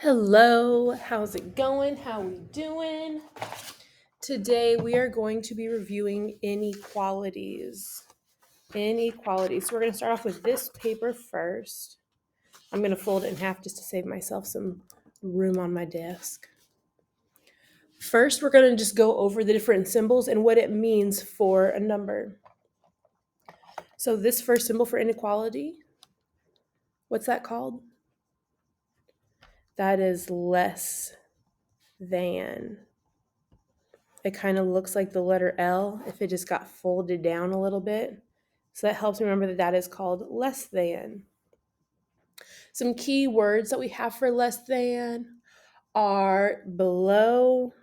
Hello, how's it going? How we doing? Today we are going to be reviewing inequalities. Inequalities. So we're going to start off with this paper first. I'm going to fold it in half just to save myself some room on my desk. First, we're going to just go over the different symbols and what it means for a number. So this first symbol for inequality, what's that called? That is less than. It kind of looks like the letter L if it just got folded down a little bit. So that helps me remember that that is called less than. Some key words that we have for less than are below,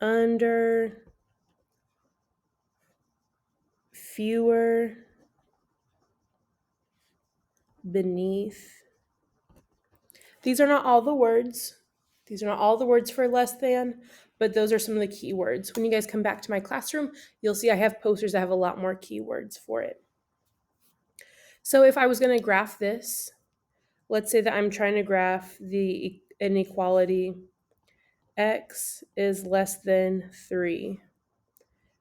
under, fewer, beneath. These are not all the words. These are not all the words for less than, but those are some of the key words. When you guys come back to my classroom, you'll see I have posters that have a lot more keywords for it. So if I was going to graph this, let's say that I'm trying to graph the inequality x is less than 3.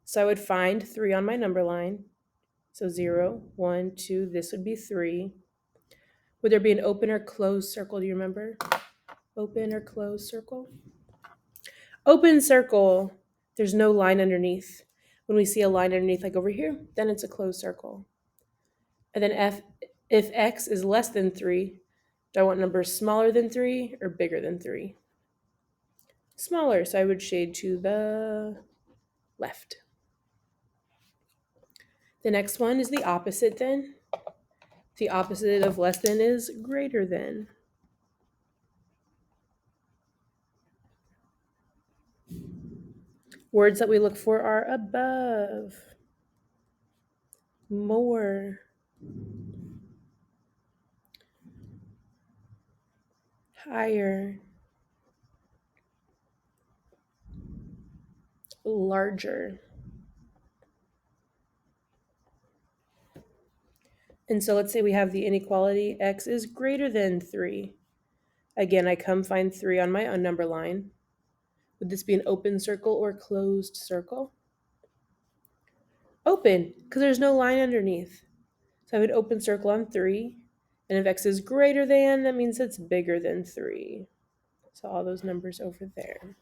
So I would find 3 on my number line. So 0, 1, 2, this would be 3. Would there be an open or closed circle? Do you remember? Open or closed circle? Open circle, there's no line underneath. When we see a line underneath, like over here, then it's a closed circle. And then if x is less than 3, do I want numbers smaller than 3 or bigger than 3? Smaller, so I would shade to the left. The next one is the opposite then. The opposite of less than is greater than. Words that we look for are above, more, higher, larger. And so let's say we have the inequality x is greater than 3. Again, I come find 3 on my number line. Would this be an open circle or closed circle? Open, because there's no line underneath. So I would open circle on 3. And if x is greater than, that means it's bigger than 3. So all those numbers over there.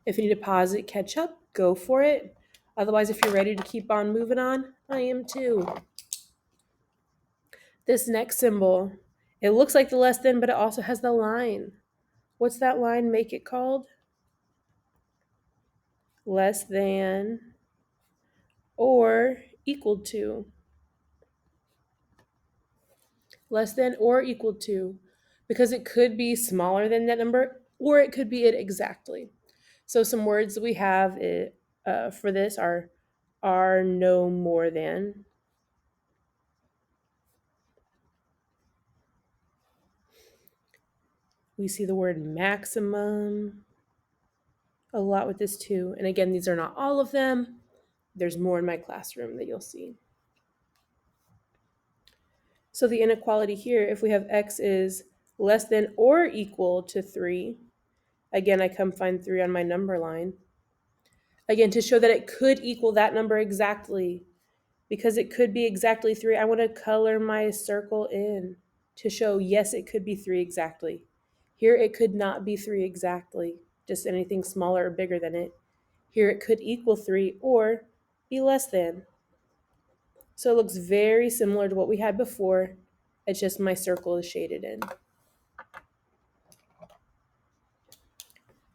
If you need to pause it, catch up, go for it. Otherwise, if you're ready to keep on moving on, I am too. This next symbol, it looks like the less than, but it also has the line. What's that line make it called? Less than or equal to. Less than or equal to, because it could be smaller than that number or it could be it exactly. So some words that we have for this are no more than. We see the word maximum a lot with this too. And again, these are not all of them. There's more in my classroom that you'll see. So the inequality here, if we have x is less than or equal to 3, again, I come find 3 on my number line. Again, to show that it could equal that number exactly, because it could be exactly 3, I want to color my circle in to show, yes, it could be 3 exactly. Here, it could not be 3 exactly, just anything smaller or bigger than it. Here, it could equal 3 or be less than. So it looks very similar to what we had before. It's just my circle is shaded in.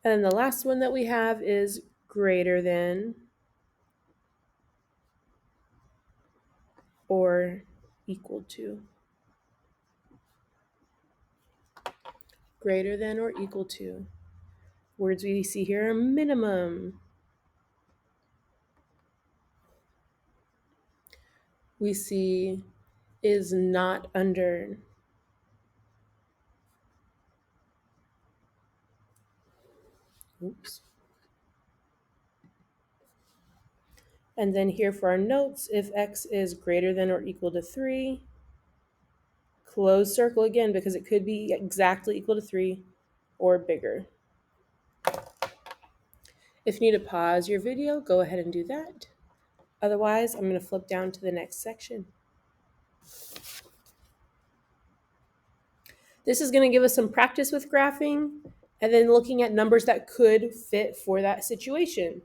And then the last one that we have is greater than or equal to. Greater than or equal to. Words we see here are minimum. We see is not under. Oops. And then here for our notes, if x is greater than or equal to 3, closed circle again because it could be exactly equal to 3 or bigger. If you need to pause your video, go ahead and do that. Otherwise, I'm going to flip down to the next section. This is going to give us some practice with graphing and then looking at numbers that could fit for that situation.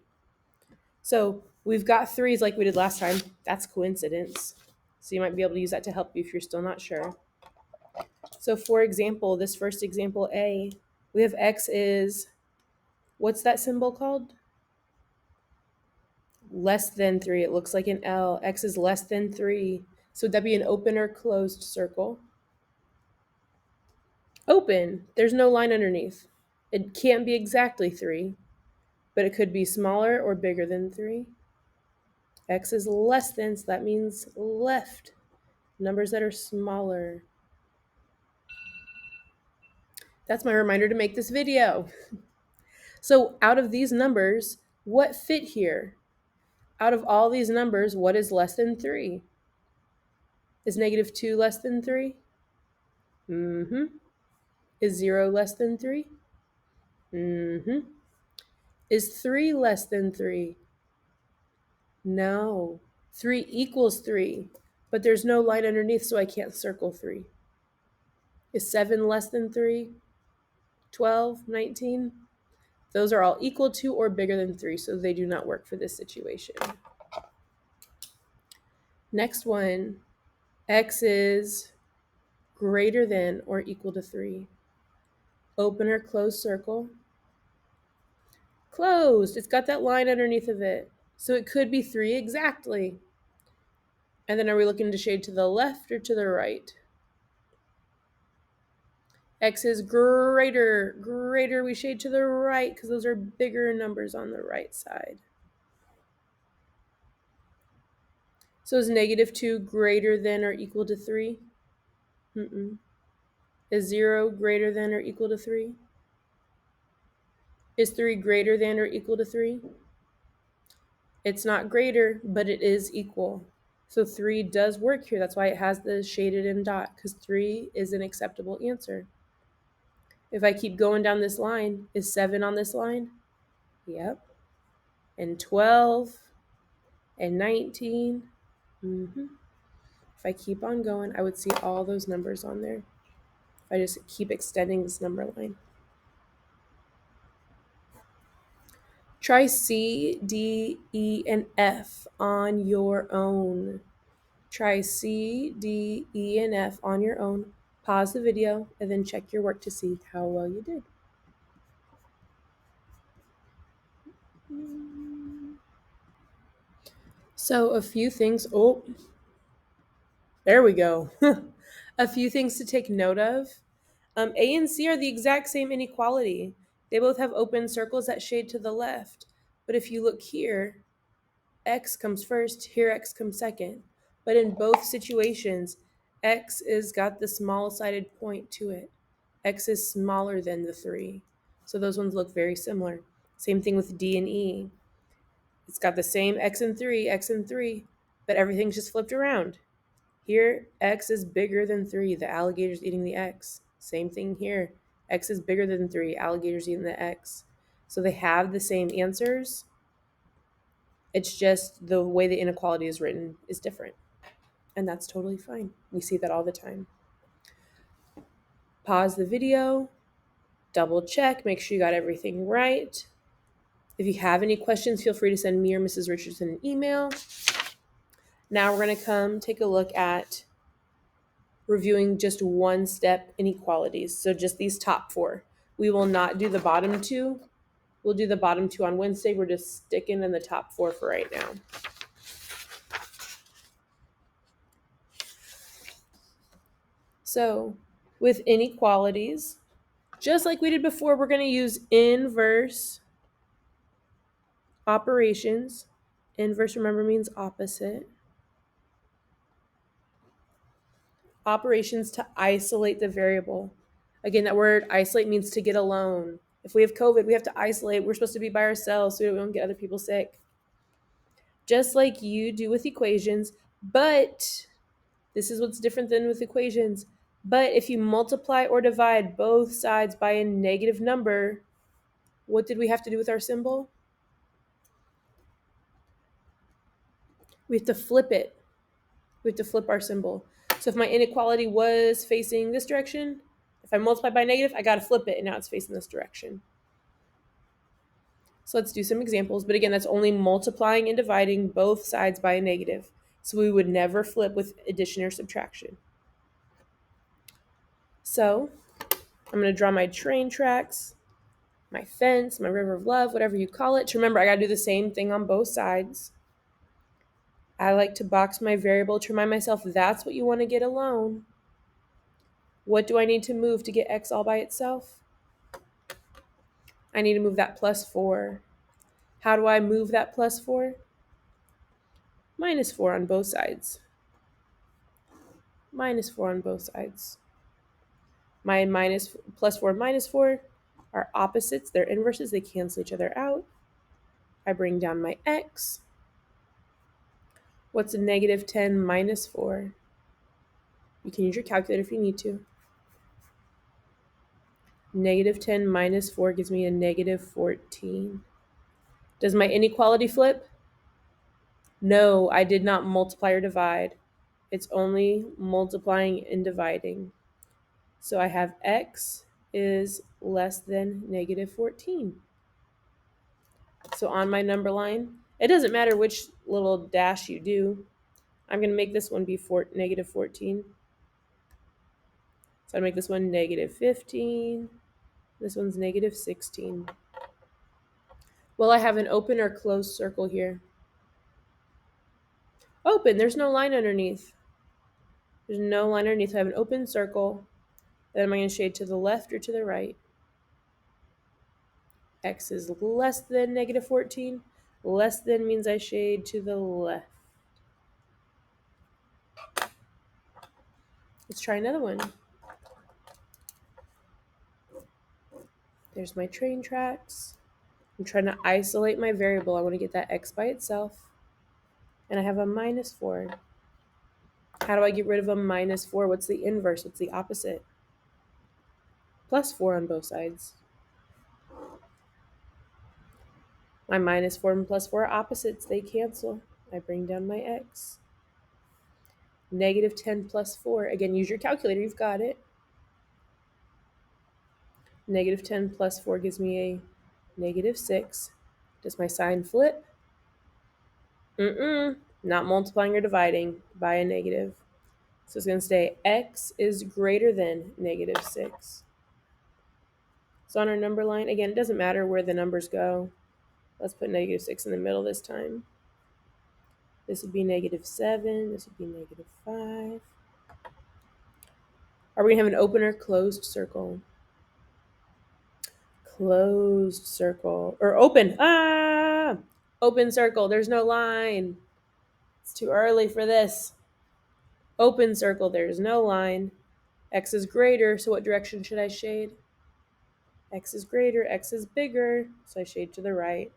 So we've got 3s like we did last time. That's coincidence. So you might be able to use that to help you if you're still not sure. So for example, this first example A, we have x is, what's that symbol called? Less than 3. It looks like an L. X is less than 3. So would that be an open or closed circle? Open. There's no line underneath. It can't be exactly 3, but it could be smaller or bigger than 3. X is less than, so that means left. Numbers that are smaller. That's my reminder to make this video. So out of these numbers, what fit here? Out of all these numbers, what is less than 3? Is -2 less than 3? Mm-hmm. Is 0 less than 3? Mm-hmm. Is 3 less than 3? No. 3 equals 3, but there's no line underneath, so I can't circle 3. Is 7 less than 3? 12, 19? Those are all equal to or bigger than 3, so they do not work for this situation. Next one, x is greater than or equal to 3. Open or closed circle? Closed. It's got that line underneath of it. So it could be 3 exactly. And then are we looking to shade to the left or to the right? X is greater. Greater, we shade to the right because those are bigger numbers on the right side. So is -2 greater than or equal to 3? Mm-mm. Is 0 greater than or equal to 3? Is 3 greater than or equal to 3? It's not greater, but it is equal. So 3 does work here. That's why it has the shaded in dot, because 3 is an acceptable answer. If I keep going down this line, is 7 on this line? Yep. And 12 and 19. If I keep on going, I would see all those numbers on there. If I just keep extending this number line. Try C, D, E, and F on your own. Try C, D, E, and F on your own. Pause the video and then check your work to see how well you did. So a few things, there we go. A few things to take note of. A and C are the exact same inequality. They both have open circles that shade to the left. But if you look here, x comes first, here x comes second. But in both situations, x is got the small-sided point to it. X is smaller than the 3. So those ones look very similar. Same thing with D and E. It's got the same x and 3, but everything's just flipped around. Here, x is bigger than 3. The alligator's eating the x. Same thing here. X is bigger than 3. Alligator's eating the x. So they have the same answers. It's just the way the inequality is written is different. And that's totally fine. We see that all the time. Pause the video. Double check. Make sure you got everything right. If you have any questions, feel free to send me or Mrs. Richardson an email. Now we're going to come take a look at reviewing just one-step inequalities. So just these top 4. We will not do the bottom 2. We'll do the bottom 2 on Wednesday. We're just sticking in the top 4 for right now. So with inequalities, just like we did before, we're going to use inverse operations. Inverse, remember, means opposite. Operations to isolate the variable. Again, that word isolate means to get alone. If we have COVID, we have to isolate. We're supposed to be by ourselves so we don't get other people sick. Just like you do with equations, but this is what's different than with equations. But if you multiply or divide both sides by a negative number, what did we have to do with our symbol? We have to flip it. We have to flip our symbol. So if my inequality was facing this direction, if I multiply by negative, I got to flip it, and now it's facing this direction. So let's do some examples. But again, that's only multiplying and dividing both sides by a negative. So we would never flip with addition or subtraction. So I'm going to draw my train tracks, my fence, my river of love, whatever you call it. To remember, I got to do the same thing on both sides. I like to box my variable to remind myself that's what you want to get alone. What do I need to move to get x all by itself? I need to move that plus 4. How do I move that plus 4? Minus 4 on both sides. Minus 4 on both sides. My plus 4 and minus 4 are opposites. They're inverses. They cancel each other out. I bring down my x. What's a negative 10 minus 4? You can use your calculator if you need to. Negative 10 minus 4 gives me a negative 14. Does my inequality flip? No, I did not multiply or divide. It's only multiplying and dividing. So I have x is less than negative 14. So on my number line, it doesn't matter which little dash you do. I'm going to make this one be negative 14. So I make this one negative 15. This one's negative 16. Well, I have an open or closed circle here. Open, there's no line underneath. There's no line underneath. I have an open circle. Then am I going to shade to the left or to the right? X is less than negative 14. Less than means I shade to the left. Let's try another one. There's my train tracks. I'm trying to isolate my variable. I want to get that x by itself. And I have a minus 4. How do I get rid of a minus 4? What's the inverse? What's the opposite? Plus 4 on both sides. My minus 4 and plus 4 are opposites. They cancel. I bring down my x. Negative 10 plus 4. Again, use your calculator. You've got it. Negative 10 plus 4 gives me a negative 6. Does my sign flip? Not multiplying or dividing by a negative. So it's going to stay x is greater than negative 6. So on our number line, again, it doesn't matter where the numbers go. Let's put negative 6 in the middle this time. This would be negative 7. This would be negative 5. Are we going to have an open or closed circle? Closed circle. Or open. Open circle. There's no line. It's too early for this. Open circle. There's no line. X is greater, so what direction should I shade? X is greater, X is bigger, so I shade to the right.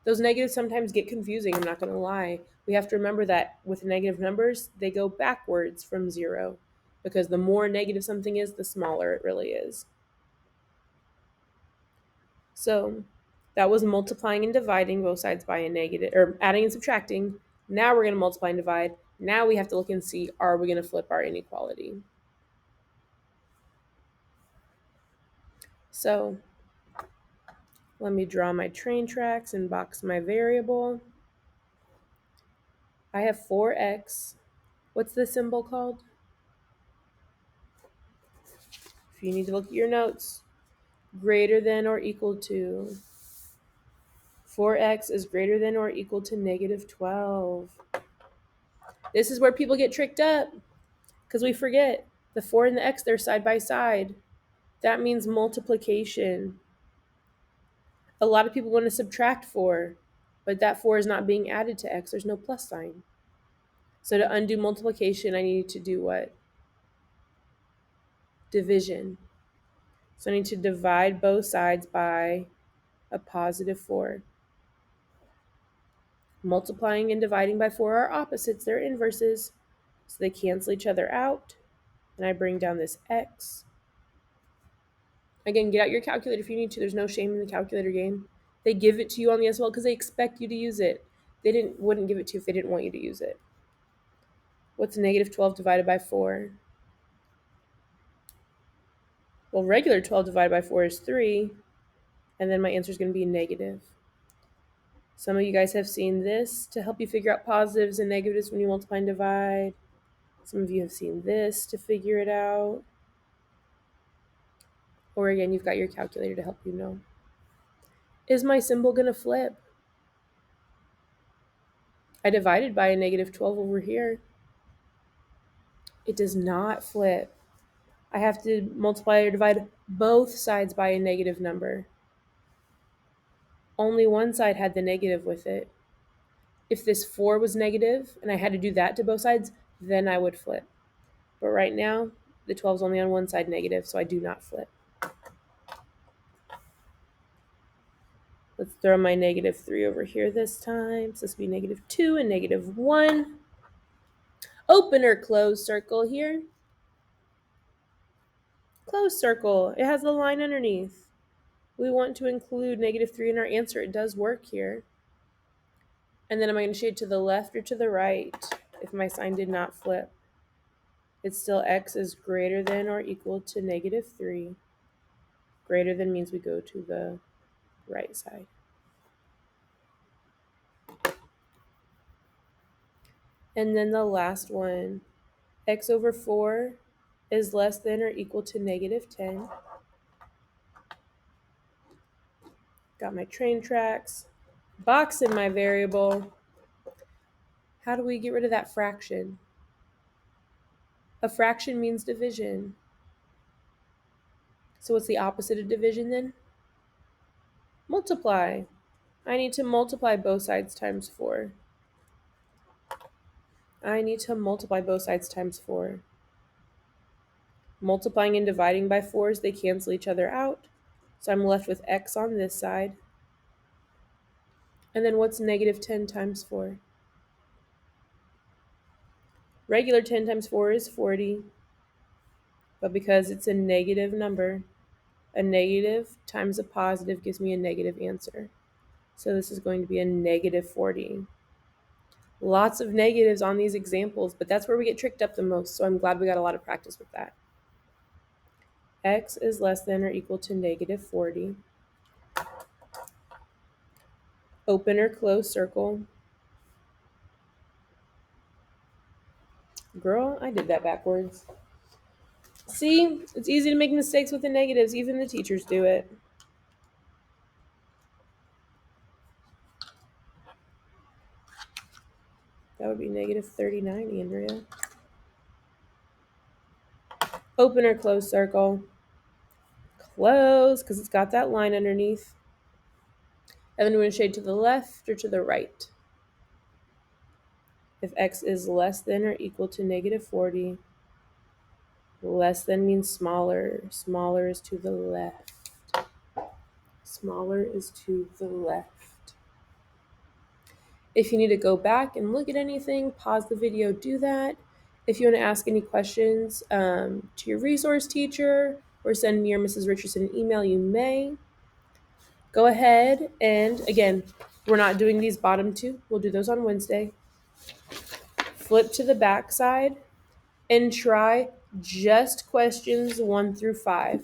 Those negatives sometimes get confusing, I'm not going to lie. We have to remember that with negative numbers, they go backwards from 0, because the more negative something is, the smaller it really is. So that was multiplying and dividing both sides by a negative, or adding and subtracting. Now we're going to multiply and divide. Now we have to look and see, are we going to flip our inequality? So let me draw my train tracks and box my variable. I have 4x. What's the symbol called? If you need to look at your notes, greater than or equal to. 4x is greater than or equal to negative 12. This is where people get tricked up because we forget the 4 and the x, they're side by side. That means multiplication. A lot of people want to subtract 4, but that 4 is not being added to x. There's no plus sign. So to undo multiplication, I need to do what? Division. So I need to divide both sides by a positive 4. Multiplying and dividing by 4 are opposites. They're inverses, so they cancel each other out. and I bring down this x. Again, get out your calculator if you need to. There's no shame in the calculator game. They give it to you on the SL because they expect you to use it. They wouldn't give it to you if they didn't want you to use it. What's negative 12 divided by 4? Well, regular 12 divided by 4 is 3, and then my answer is going to be negative. Some of you guys have seen this to help you figure out positives and negatives when you multiply and divide. Some of you have seen this to figure it out. Or again, you've got your calculator to help you know. Is my symbol going to flip? I divided by a negative 12 over here. It does not flip. I have to multiply or divide both sides by a negative number. Only one side had the negative with it. If this 4 was negative and I had to do that to both sides, then I would flip. But right now, the 12 is only on one side negative, so I do not flip. Let's throw my negative 3 over here this time. So this will be negative 2 and negative 1. Open or close circle here. Close circle. It has the line underneath. We want to include negative 3 in our answer. It does work here. And then am I going to shade to the left or to the right if my sign did not flip? It's still x is greater than or equal to negative 3. Greater than means we go to the right side. And then the last one, x over 4 is less than or equal to negative 10. Got my train tracks. Box in my variable. How do we get rid of that fraction? A fraction means division. So what's the opposite of division then? Multiply. I need to multiply both sides times 4. I need to multiply both sides times 4. Multiplying and dividing by 4s, they cancel each other out. So I'm left with x on this side. And then what's negative 10 times 4? Regular 10 times 4 is 40. But because it's a negative number, a negative times a positive gives me a negative answer. So this is going to be a negative 40. Lots of negatives on these examples, but that's where we get tricked up the most. So I'm glad we got a lot of practice with that. X is less than or equal to negative 40. Open or close circle. Girl, I did that backwards. See, it's easy to make mistakes with the negatives. Even the teachers do it. That would be negative 39, Andrea. Open or close circle. Close, because it's got that line underneath. And then we're going to shade to the left or to the right. If x is less than or equal to negative 40, less than means smaller. Smaller is to the left. Smaller is to the left. If you need to go back and look at anything, pause the video, do that. If you want to ask any questions to your resource teacher or send me or Mrs. Richardson an email, you may. Go ahead and, again, we're not doing these bottom two. We'll do those on Wednesday. Flip to the back side and try just questions 1 through 5.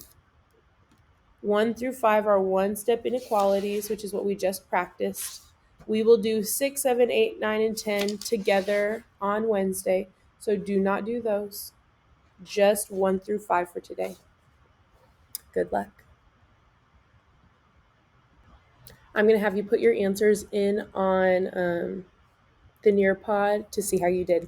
1 through 5 are one-step inequalities, which is what we just practiced. We will do 6, 7, 8, 9, and 10 together on Wednesday, so do not do those. Just 1 through 5 for today. Good luck. I'm going to have you put your answers in on the Nearpod to see how you did.